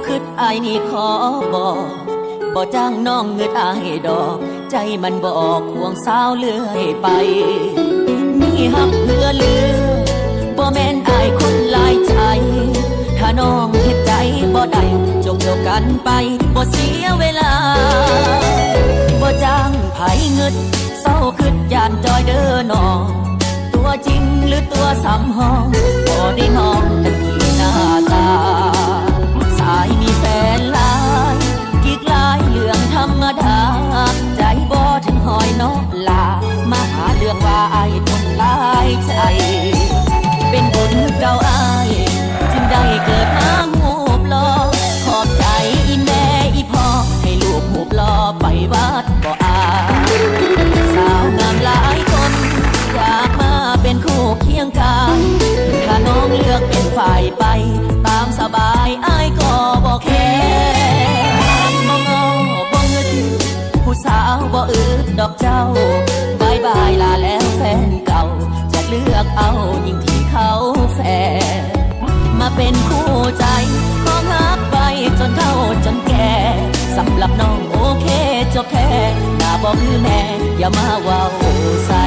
คิดอายนี่ขอบอกบ่จ้างน้องเงือดอายดอกใจมันบอกควงสาวเลื่อยไปมีหักเพื่อเลือบ่แม่นอายคนหลายใจถ้าน้องเฮ็ดใจบ่ได้จบกันไปบ่เสียเวลาบ่จ้างไผเงึดเศร้าคิดย่านจอยเด้อน้องตัวจริงหรือตัวสำหองบ่ได้มองกันที่หน้าตาสายมีแฟนหลายกิกหลายเรื่องธรรมดาใจบ่ถึงหอยนอกลามาหาเรื่องว่าอายทนหลายใจเป็นบุญเก่าอายจึงได้เกิดมาหูบลอขอบใจอีแม่อีพ่อให้ลูกหูบลอไปวัดบ่อายสาวงามหลายคนอยากมาเป็นคู่เคียงกายถ้าน้องเลือกเป็นฝ่ายไปตามสบายอายก็บ่แค่บ่งอบ่เงินผู้สาวบ่อึดดอกเจ้าบายบายลาแล้วแฟนเก่าจะเลือกเอายิ่งที่เขาแฟนมาเป็นคู่ใจของฮักไปจนเฒ่าจนแก่สำหรับน้องโอเคจบแท้หน้าบ่คือแม่อย่ามาเว้าใส่